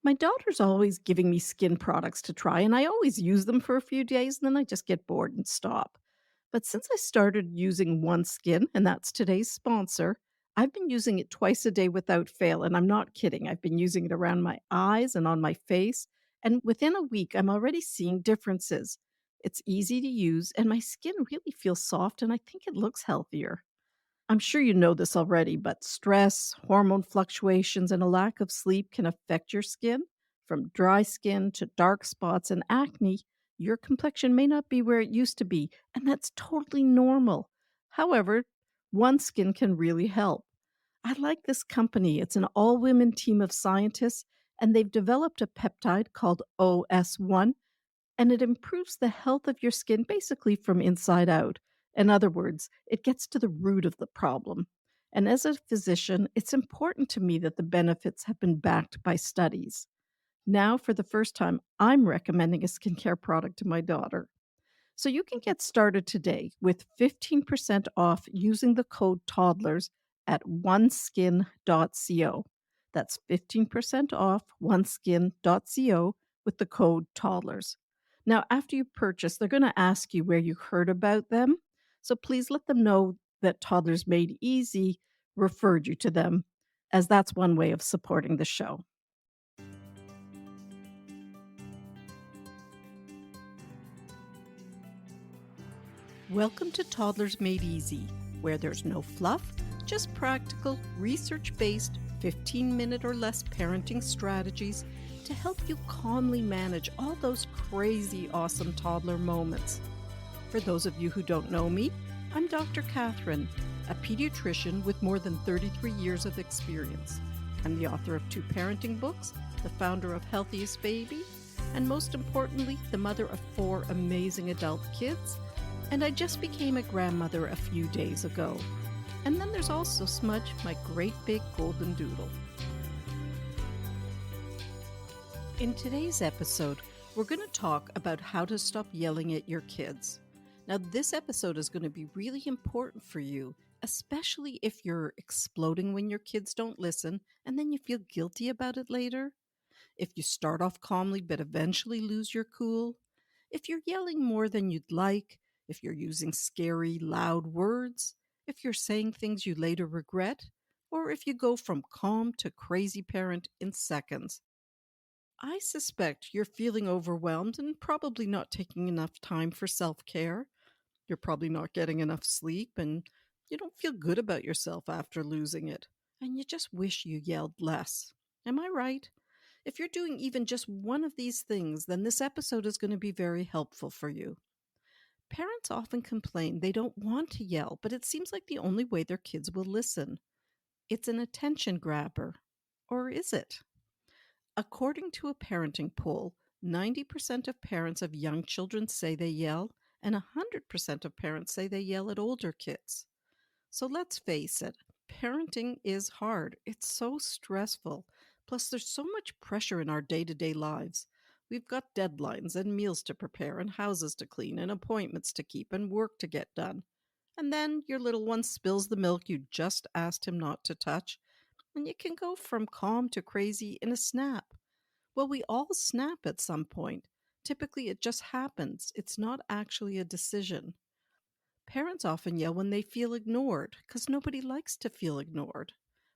My daughter's always giving me skin products to try, and I always use them for a few days and then I just get bored and stop. But since I started using OneSkin, and that's today's sponsor, I've been using it twice a day without fail. And I'm not kidding. I've been using it around my eyes and on my face. And within a week, I'm already seeing differences. It's easy to use, and my skin really feels soft, and I think it looks healthier. I'm sure you know this already, but stress, hormone fluctuations, and a lack of sleep can affect your skin. From dry skin to dark spots and acne, your complexion may not be where it used to be, and that's totally normal. However, one skin can really help. I like this company. It's an all women team of scientists, and they've developed a peptide called OS1, and it improves the health of your skin basically from inside out. In other words, it gets to the root of the problem. And as a physician, it's important to me that the benefits have been backed by studies. Now, for the first time, I'm recommending a skincare product to my daughter. So you can get started today with 15% off using the code toddlers at oneskin.co. That's 15% off oneskin.co with the code toddlers. Now, after you purchase, they're going to ask you where you heard about them. So please let them know that Toddlers Made Easy referred you to them, as that's one way of supporting the show. Welcome to Toddlers Made Easy, where there's no fluff, just practical, research based, 15-minute or less parenting strategies to help you calmly manage all those crazy, awesome toddler moments. For those of you who don't know me, I'm Dr. Catherine, a pediatrician with more than 33 years of experience. I'm the author of 2 parenting books, the founder of Healthiest Baby, and most importantly, the mother of 4 amazing adult kids. And I just became a grandmother a few days ago. And then there's also Smudge, my great big golden doodle. In today's episode, we're going to talk about how to stop yelling at your kids. Now, this episode is going to be really important for you, especially if you're exploding when your kids don't listen and then you feel guilty about it later. If you start off calmly but eventually lose your cool. If you're yelling more than you'd like. If you're using scary, loud words. If you're saying things you later regret. Or if you go from calm to crazy parent in seconds. I suspect you're feeling overwhelmed and probably not taking enough time for self care. You're probably not getting enough sleep and you don't feel good about yourself after losing it. And you just wish you yelled less. Am I right? If you're doing even just one of these things, then this episode is going to be very helpful for you. Parents often complain they don't want to yell, but it seems like the only way their kids will listen. It's an attention grabber. Or is it? According to a parenting poll, 90% of parents of young children say they yell, and 100% of parents say they yell at older kids. So let's face it, parenting is hard. It's so stressful. Plus, there's so much pressure in our day to day lives. We've got deadlines and meals to prepare, and houses to clean, and appointments to keep, and work to get done. And then your little one spills the milk you just asked him not to touch, and you can go from calm to crazy in a snap. Well, we all snap at some point. Typically, it just happens. It's not actually a decision. Parents often yell when they feel ignored because nobody likes to feel ignored.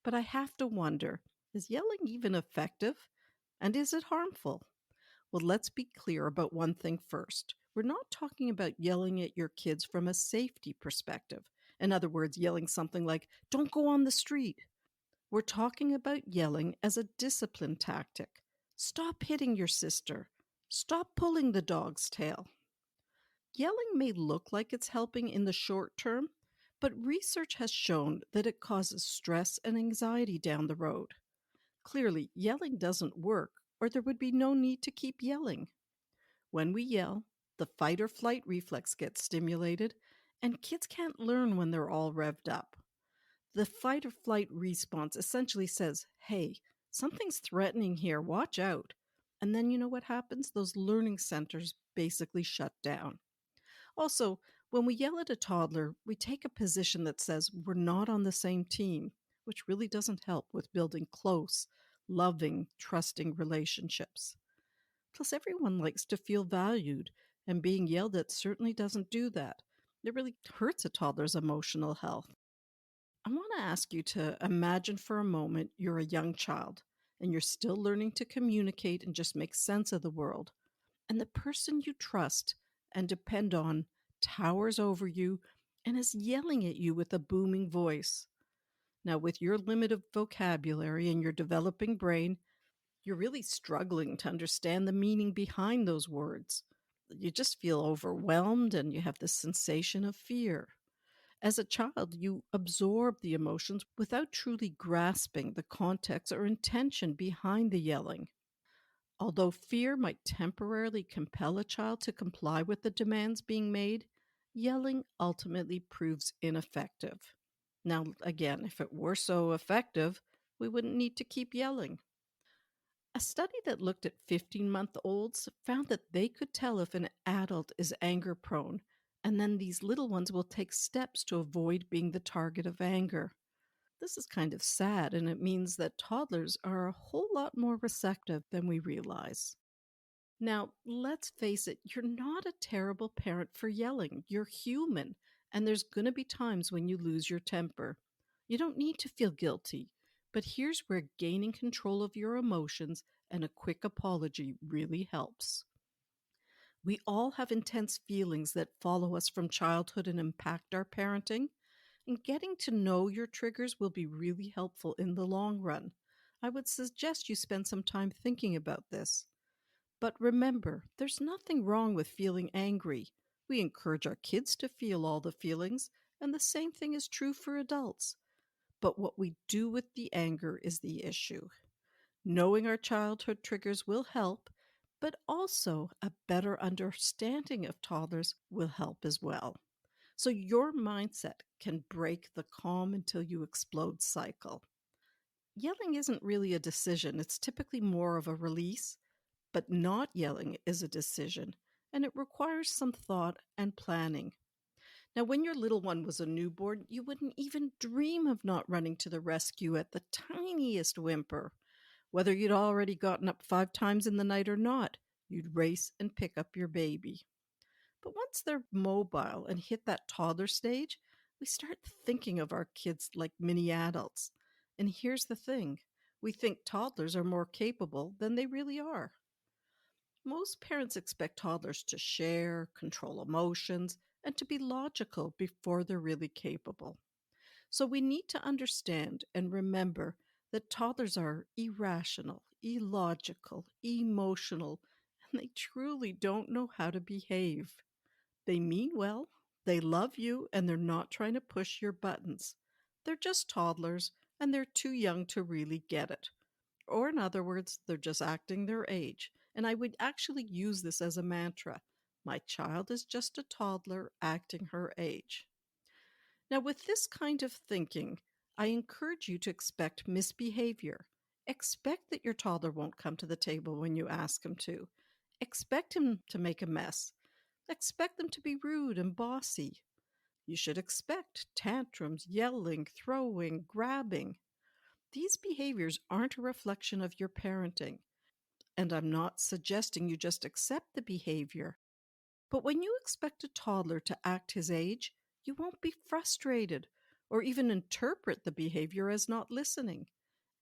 But I have to wonder, is yelling even effective? And is it harmful? Well, let's be clear about one thing first. We're not talking about yelling at your kids from a safety perspective. In other words, yelling something like, don't go on the street. We're talking about yelling as a discipline tactic. Stop hitting your sister. Stop pulling the dog's tail. Yelling may look like it's helping in the short term, but research has shown that it causes stress and anxiety down the road. Clearly, yelling doesn't work, or there would be no need to keep yelling. When we yell, the fight or flight reflex gets stimulated, and kids can't learn when they're all revved up. The fight or flight response essentially says, hey, something's threatening here, watch out. And then you know what happens? Those learning centers basically shut down. Also, when we yell at a toddler, we take a position that says we're not on the same team, which really doesn't help with building close, loving, trusting relationships. Plus, everyone likes to feel valued, and being yelled at certainly doesn't do that. It really hurts a toddler's emotional health. I want to ask you to imagine for a moment you're a young child and you're still learning to communicate and just make sense of the world. And the person you trust and depend on towers over you and is yelling at you with a booming voice. Now, with your limited vocabulary and your developing brain, you're really struggling to understand the meaning behind those words. You just feel overwhelmed and you have this sensation of fear. As a child, you absorb the emotions without truly grasping the context or intention behind the yelling. Although fear might temporarily compel a child to comply with the demands being made, yelling ultimately proves ineffective. Now, again, if it were so effective, we wouldn't need to keep yelling. A study that looked at 15-month-olds found that they could tell if an adult is anger prone, and then these little ones will take steps to avoid being the target of anger. This is kind of sad, and it means that toddlers are a whole lot more receptive than we realize. Now, let's face it, you're not a terrible parent for yelling. You're human, and there's going to be times when you lose your temper. You don't need to feel guilty, but here's where gaining control of your emotions and a quick apology really helps. We all have intense feelings that follow us from childhood and impact our parenting, and getting to know your triggers will be really helpful in the long run. I would suggest you spend some time thinking about this. But remember, there's nothing wrong with feeling angry. We encourage our kids to feel all the feelings, and the same thing is true for adults. But what we do with the anger is the issue. Knowing our childhood triggers will help, but also a better understanding of toddlers will help as well. So your mindset can break the calm until you explode cycle. Yelling isn't really a decision, it's typically more of a release, but not yelling is a decision, and it requires some thought and planning. Now, when your little one was a newborn, you wouldn't even dream of not running to the rescue at the tiniest whimper. Whether you'd already gotten up 5 times in the night or not, you'd race and pick up your baby. But once they're mobile and hit that toddler stage, we start thinking of our kids like mini adults. And here's the thing, we think toddlers are more capable than they really are. Most parents expect toddlers to share, control emotions, and to be logical before they're really capable. So we need to understand and remember that toddlers are irrational, illogical, emotional, and they truly don't know how to behave. They mean well, they love you, and they're not trying to push your buttons. They're just toddlers, and they're too young to really get it. Or, in other words, they're just acting their age. And I would actually use this as a mantra. My child is just a toddler acting her age. Now, with this kind of thinking, I encourage you to expect misbehavior. Expect that your toddler won't come to the table when you ask him to. Expect him to make a mess. Expect them to be rude and bossy. You should expect tantrums, yelling, throwing, grabbing. These behaviors aren't a reflection of your parenting, and I'm not suggesting you just accept the behavior. But when you expect a toddler to act his age, you won't be frustrated or even interpret the behavior as not listening.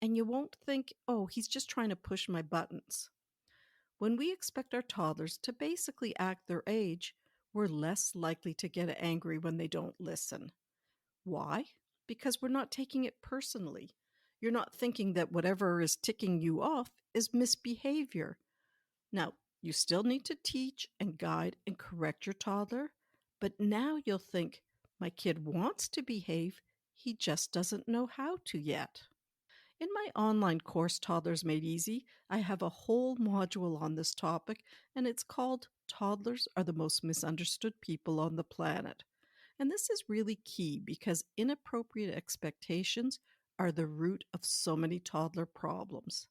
And you won't think, oh, he's just trying to push my buttons. When we expect our toddlers to basically act their age, we're less likely to get angry when they don't listen. Why? Because we're not taking it personally. You're not thinking that whatever is ticking you off is misbehavior. Now, you still need to teach and guide and correct your toddler, but now you'll think, my kid wants to behave, he just doesn't know how to yet. In my online course, Toddlers Made Easy, I have a whole module on this topic, and it's called Toddlers Are the Most Misunderstood People on the Planet. And this is really key because inappropriate expectations are the root of so many toddler problems.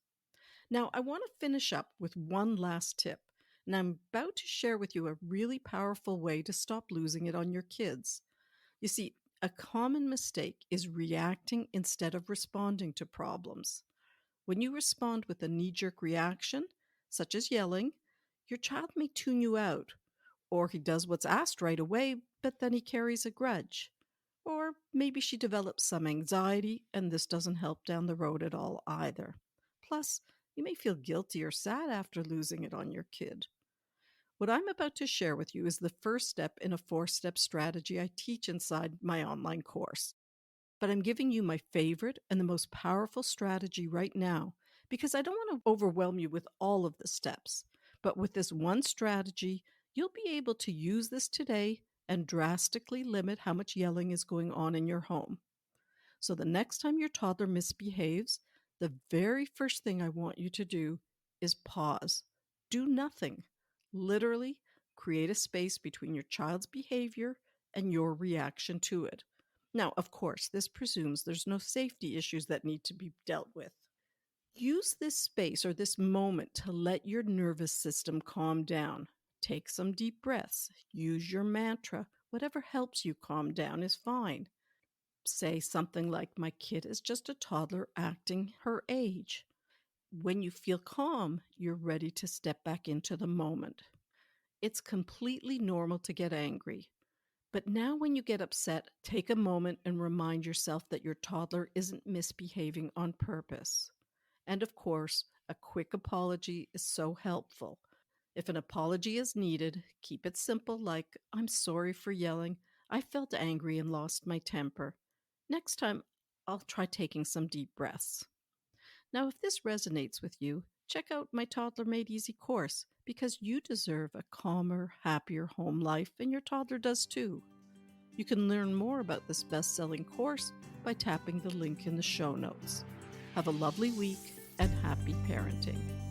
Now, I want to finish up with one last tip, and I'm about to share with you a really powerful way to stop losing it on your kids. You see, a common mistake is reacting instead of responding to problems. When you respond with a knee jerk reaction, such as yelling, your child may tune you out, or he does what's asked right away, but then he carries a grudge. Or maybe she develops some anxiety, and this doesn't help down the road at all either. Plus, you may feel guilty or sad after losing it on your kid. What I'm about to share with you is the first step in a 4-step strategy I teach inside my online course. But I'm giving you my favorite and the most powerful strategy right now because I don't want to overwhelm you with all of the steps. But with this one strategy, you'll be able to use this today and drastically limit how much yelling is going on in your home. So the next time your toddler misbehaves, the very first thing I want you to do is pause. Do nothing. Literally, create a space between your child's behavior and your reaction to it. Now, of course, this presumes there's no safety issues that need to be dealt with. Use this space or this moment to let your nervous system calm down. Take some deep breaths. Use your mantra. Whatever helps you calm down is fine. Say something like, "My kid is just a toddler acting her age." When you feel calm, you're ready to step back into the moment. It's completely normal to get angry. But now, when you get upset, take a moment and remind yourself that your toddler isn't misbehaving on purpose. And of course, a quick apology is so helpful. If an apology is needed, keep it simple, like, "I'm sorry for yelling. I felt angry and lost my temper. Next time, I'll try taking some deep breaths." Now, if this resonates with you, check out my Toddler Made Easy course because you deserve a calmer, happier home life, and your toddler does too. You can learn more about this best selling course by tapping the link in the show notes. Have a lovely week and happy parenting.